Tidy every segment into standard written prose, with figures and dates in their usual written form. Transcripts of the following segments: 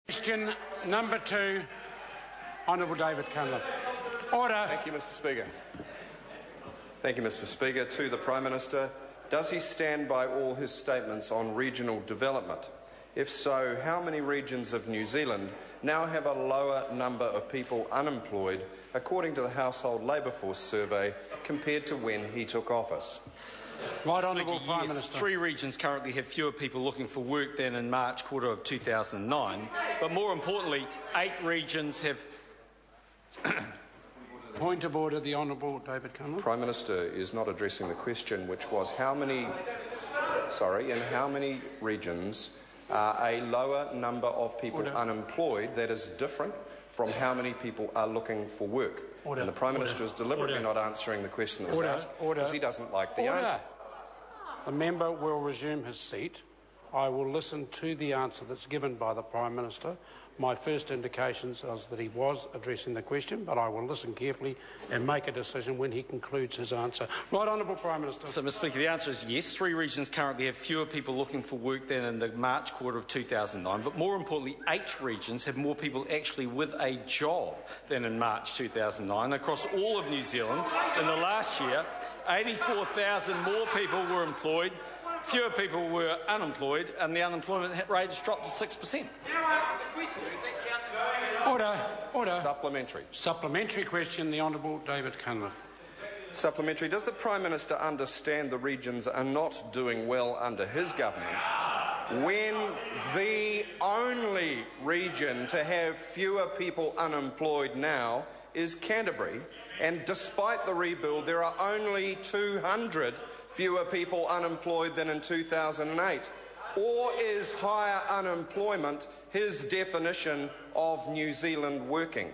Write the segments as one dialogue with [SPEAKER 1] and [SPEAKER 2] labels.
[SPEAKER 1] Question number 2, Honourable David Cunliffe. Order.
[SPEAKER 2] Thank you, Mr. Speaker. Thank you, Mr. Speaker. To the Prime Minister, does he stand by all his statements on regional development? If so, how many regions of New Zealand now have a lower number of people unemployed, according to the Household Labour Force survey, compared to when he took office?
[SPEAKER 1] Right, Honourable Prime
[SPEAKER 3] yes,
[SPEAKER 1] Minister.
[SPEAKER 3] 3 regions currently have fewer people looking for work than in March quarter of 2009. But more importantly, 8 regions have...
[SPEAKER 1] Point of order, the Honourable David Cunliffe.
[SPEAKER 2] Prime Minister is not addressing the question, which was in how many regions are a lower number of people unemployed that is different from how many people are looking for work. And the Prime Minister is deliberately not answering the question that was asked because he doesn't like the answer.
[SPEAKER 1] The member will resume his seat. I will listen to the answer that's given by the Prime Minister. My first indications was that he was addressing the question, but I will listen carefully and make a decision when he concludes his answer. Right, Honourable Prime Minister.
[SPEAKER 3] So, Mr. Speaker, the answer is yes. 3 regions currently have fewer people looking for work than in the March quarter of 2009. But more importantly, 8 regions have more people actually with a job than in March 2009. Across all of New Zealand, in the last year, 84,000 more people were employed, fewer people were unemployed, and the unemployment rate has dropped to 6%.
[SPEAKER 1] Order.
[SPEAKER 2] Supplementary.
[SPEAKER 1] Supplementary question, the Honourable David Cunliffe.
[SPEAKER 2] Supplementary. Does the Prime Minister understand the regions are not doing well under his government when the only region to have fewer people unemployed now is Canterbury, and despite the rebuild there are only 200 fewer people unemployed than in 2008? Or is higher unemployment his definition of New Zealand working?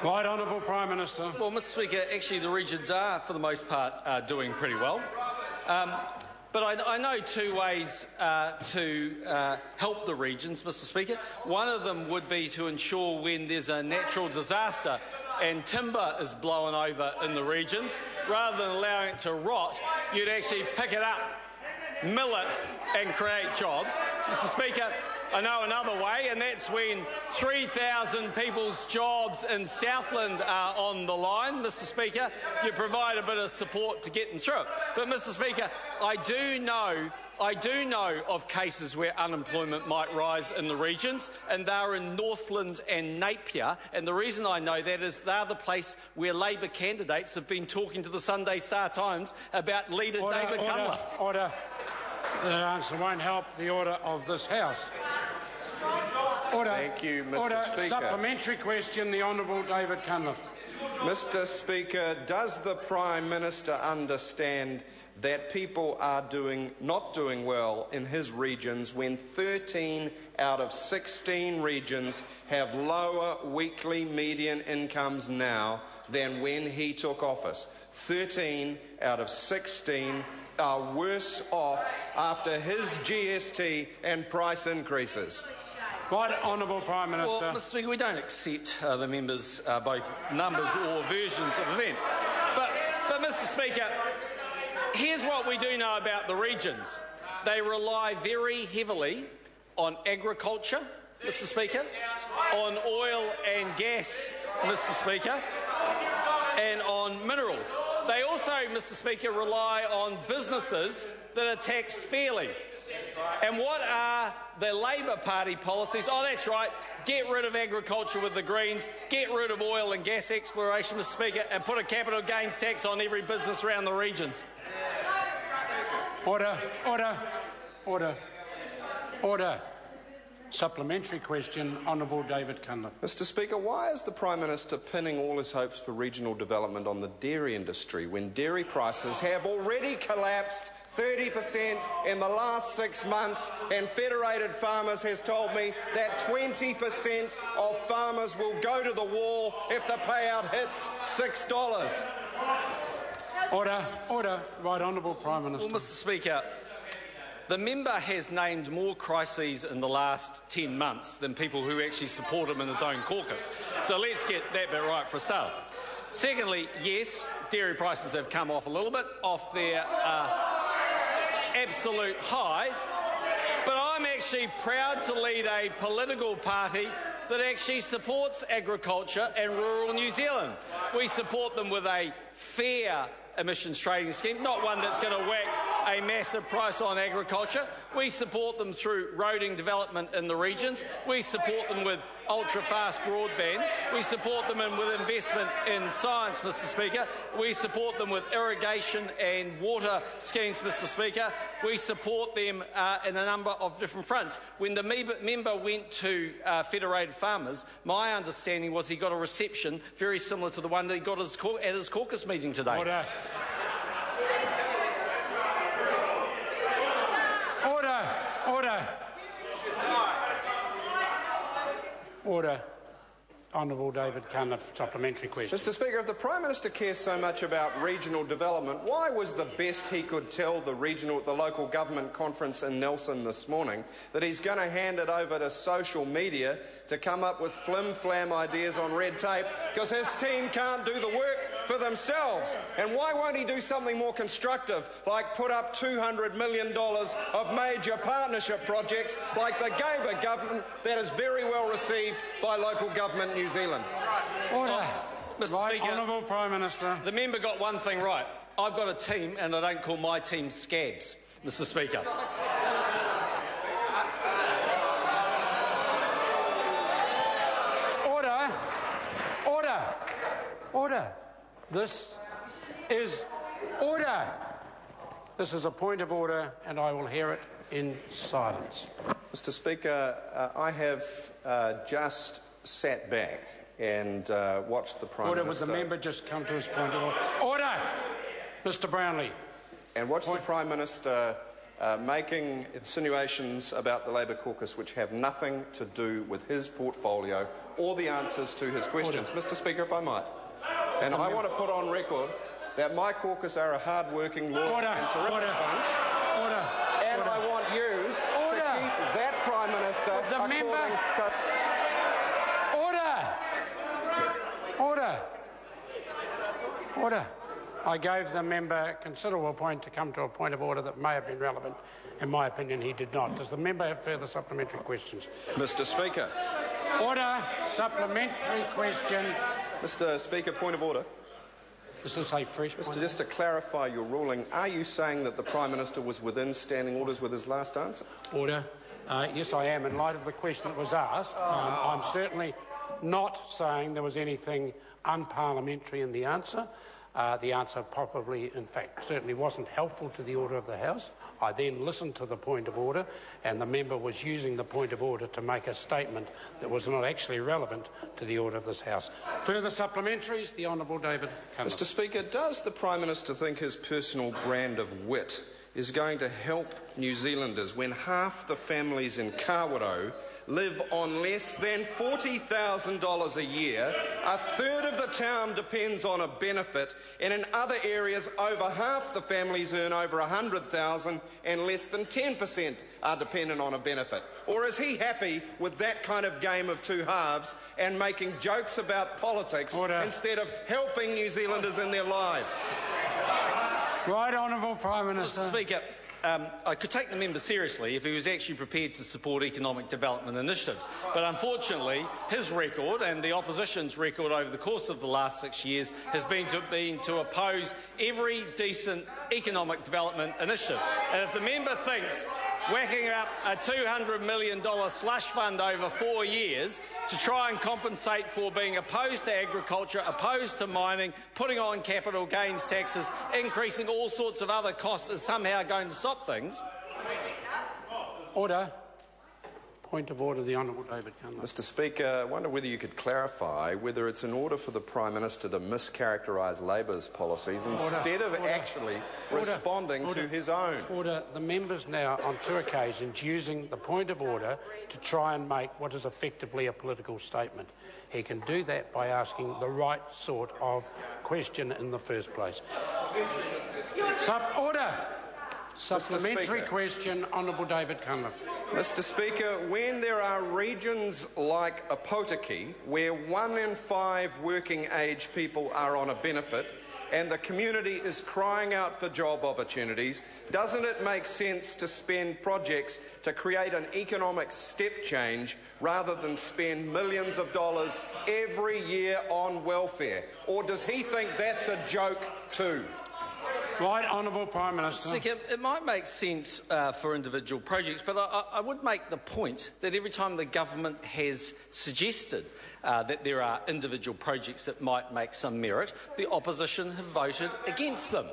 [SPEAKER 1] Right, Honourable Prime Minister.
[SPEAKER 3] Well, Mr. Speaker, actually the regions are, for the most part, doing pretty well. But I know 2 ways to help the regions, Mr. Speaker. One of them would be to ensure when there's a natural disaster and timber is blown over in the regions, rather than allowing it to rot, you'd actually pick it up, mill it and create jobs. Mr. Speaker, I know another way, and that's when 3,000 people's jobs in Southland are on the line. Mr. Speaker, you provide a bit of support to get them through it. But, Mr. Speaker, I do know of cases where unemployment might rise in the regions, and they're in Northland and Napier. And the reason I know that is they're the place where Labour candidates have been talking to the Sunday Star Times about leader David Cunliffe.
[SPEAKER 1] Order. That answer won't help the order of this House. Order.
[SPEAKER 2] Thank you, Mr. Speaker.
[SPEAKER 1] Supplementary question, the Honourable David Cunliffe.
[SPEAKER 2] Mr. Speaker, does the Prime Minister understand that people are not doing well in his regions when 13 out of 16 regions have lower weekly median incomes now than when he took office? 13 out of 16 are worse off after his GST and price increases.
[SPEAKER 1] Right, Honourable Prime Minister.
[SPEAKER 3] Well, Mr. Speaker, we don't accept the members' both numbers or versions of event. But Mr. Speaker, here's what we do know about the regions. They rely very heavily on agriculture, Mr. Speaker, on oil and gas, Mr. Speaker, and on minerals. They also, Mr. Speaker, rely on businesses that are taxed fairly. And what are the Labour Party policies? Oh, that's right, get rid of agriculture with the Greens, get rid of oil and gas exploration, Mr. Speaker, and put a capital gains tax on every business around the regions.
[SPEAKER 1] Order. Supplementary question, Honourable David Cunliffe.
[SPEAKER 2] Mr. Speaker, why is the Prime Minister pinning all his hopes for regional development on the dairy industry when dairy prices have already collapsed 30% in the last 6 months, and Federated Farmers has told me that 20% of farmers will go to the wall if the payout hits $6?
[SPEAKER 1] Order. Right, Honourable Prime Minister.
[SPEAKER 3] Well, Mr. Speaker, the member has named more crises in the last 10 months than people who actually support him in his own caucus. So let's get that bit right for a start. Secondly, yes, dairy prices have come off a little bit, off their absolute high, but I'm actually proud to lead a political party that actually supports agriculture and rural New Zealand. We support them with a fair emissions trading scheme, not one that's going to whack a massive price on agriculture. We support them through roading development in the regions. We support them with ultra-fast broadband. We support them with investment in science, Mr Speaker. We support them with irrigation and water schemes, Mr Speaker. We support them in a number of different fronts. When the member went to Federated Farmers, my understanding was he got a reception very similar to the one that he got at his caucus meeting today.
[SPEAKER 1] Order. Order. Order. Order. Honourable David Cunliffe, supplementary question.
[SPEAKER 2] Mr Speaker, if the Prime Minister cares so much about regional development, why was the best he could tell the local government conference in Nelson this morning that he's going to hand it over to social media to come up with flim-flam ideas on red tape because his team can't do the work for themselves? And why won't he do something more constructive, like put up $200 million of major partnership projects like the Gabor government that is very well received by local government New Zealand?
[SPEAKER 1] Order.
[SPEAKER 3] Mr.
[SPEAKER 1] Right,
[SPEAKER 3] Speaker,
[SPEAKER 1] Honourable Prime Minister.
[SPEAKER 3] The member got one thing right. I've got a team, and I don't call my team scabs, Mr Speaker.
[SPEAKER 1] Order. Order. Order. This is order. This is a point of order, and I will hear it in silence.
[SPEAKER 2] Mr Speaker, I have just sat back and watched the Prime
[SPEAKER 1] Order.
[SPEAKER 2] Minister...
[SPEAKER 1] Would the member just come to his point of order? Order! Mr Brownlee.
[SPEAKER 2] And watched the Prime Minister making insinuations about the Labour caucus which have nothing to do with his portfolio or the answers to his questions. Order. Mr Speaker, if I might. And I want to put on record that my caucus are a hard-working, loyal and terrific bunch.
[SPEAKER 1] Order.
[SPEAKER 2] And I want you to keep that Prime Minister according to...
[SPEAKER 1] Order. Order. I gave the member considerable point to come to a point of order that may have been relevant. In my opinion, he did not. Does the member have further supplementary questions?
[SPEAKER 2] Mr Speaker.
[SPEAKER 1] Order. Supplementary question.
[SPEAKER 2] Mr Speaker, point of order.
[SPEAKER 1] Is this a fresh point?
[SPEAKER 2] Just to clarify your ruling, are you saying that the Prime Minister was within standing orders with his last answer?
[SPEAKER 1] Order. Yes, I am. In light of the question that was asked, I'm certainly not saying there was anything unparliamentary in the answer. The answer probably, in fact, certainly wasn't helpful to the order of the House. I then listened to the point of order, and the member was using the point of order to make a statement that was not actually relevant to the order of this House. Further supplementaries, the Honourable David Cunliffe.
[SPEAKER 2] Mr Speaker, does the Prime Minister think his personal brand of wit is going to help New Zealanders when half the families in Kawerau live on less than $40,000 a year, a third of the town depends on a benefit, and in other areas over half the families earn over $100,000 and less than 10% are dependent on a benefit? Or is he happy with that kind of game of two halves and making jokes about politics instead of helping New Zealanders in their lives?
[SPEAKER 1] Right, Honourable Prime Minister.
[SPEAKER 3] Mr Speaker, I could take the member seriously if he was actually prepared to support economic development initiatives. But unfortunately, his record and the opposition's record over the course of the last 6 years has been to oppose every decent economic development initiative. And if the member thinks whacking up a $200 million slush fund over 4 years to try and compensate for being opposed to agriculture, opposed to mining, putting on capital gains taxes, increasing all sorts of other costs is somehow going to stop things.
[SPEAKER 1] Order. Point of order, the Honourable David Cunliffe.
[SPEAKER 2] Mr Speaker, I wonder whether you could clarify whether it's in order for the Prime Minister to mischaracterise Labour's policies instead of actually responding to his own.
[SPEAKER 1] Order. The member's now on 2 occasions using the point of order to try and make what is effectively a political statement. He can do that by asking the right sort of question in the first place. Order. Supplementary question, Honourable David Cunliffe.
[SPEAKER 2] Mr Speaker, when there are regions like Opotiki, where 1 in 5 working age people are on a benefit, and the community is crying out for job opportunities, doesn't it make sense to spend projects to create an economic step change rather than spend millions of dollars every year on welfare? Or does he think that's a joke too?
[SPEAKER 1] Right, Honourable Prime Minister.
[SPEAKER 3] It might make sense for individual projects, but I would make the point that every time the government has suggested that there are individual projects that might make some merit, the opposition have voted against them.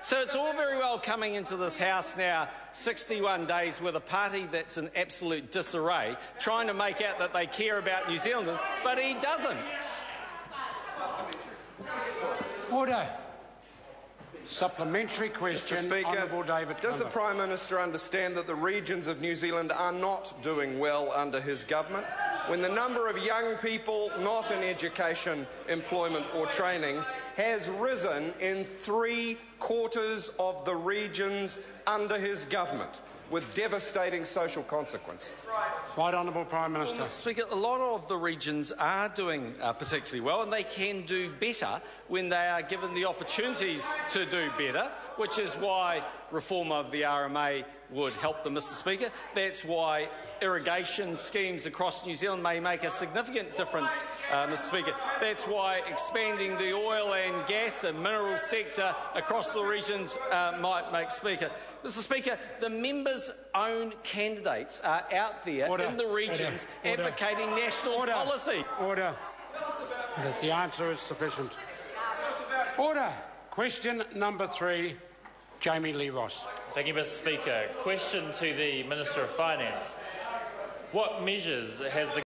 [SPEAKER 3] So it's all very well coming into this House now, 61 days, with a party that's in absolute disarray, trying to make out that they care about New Zealanders, but he doesn't.
[SPEAKER 1] Order. Supplementary question,
[SPEAKER 2] Mr. Speaker,
[SPEAKER 1] Honourable David
[SPEAKER 2] does the
[SPEAKER 1] Cunliffe.
[SPEAKER 2] Prime Minister understand that the regions of New Zealand are not doing well under his government? When the number of young people not in education, employment or training has risen in 3/4 of the regions under his government, with devastating social consequences.
[SPEAKER 1] Right, Honourable Prime Minister.
[SPEAKER 3] Mr. Speaker, a lot of the regions are doing particularly well, and they can do better when they are given the opportunities to do better, which is why reform of the RMA would help them, Mr. Speaker. That's why irrigation schemes across New Zealand may make a significant difference, Mr. Speaker. That's why expanding the oil and gas and mineral sector across the regions might make Speaker. Mr. Speaker, the members' own candidates are out there in the regions advocating national policy.
[SPEAKER 1] Order. The answer is sufficient. Order. Question number 3, Jamie Lee Ross.
[SPEAKER 4] Thank you, Mr. Speaker. Question to the Minister of Finance. What measures has the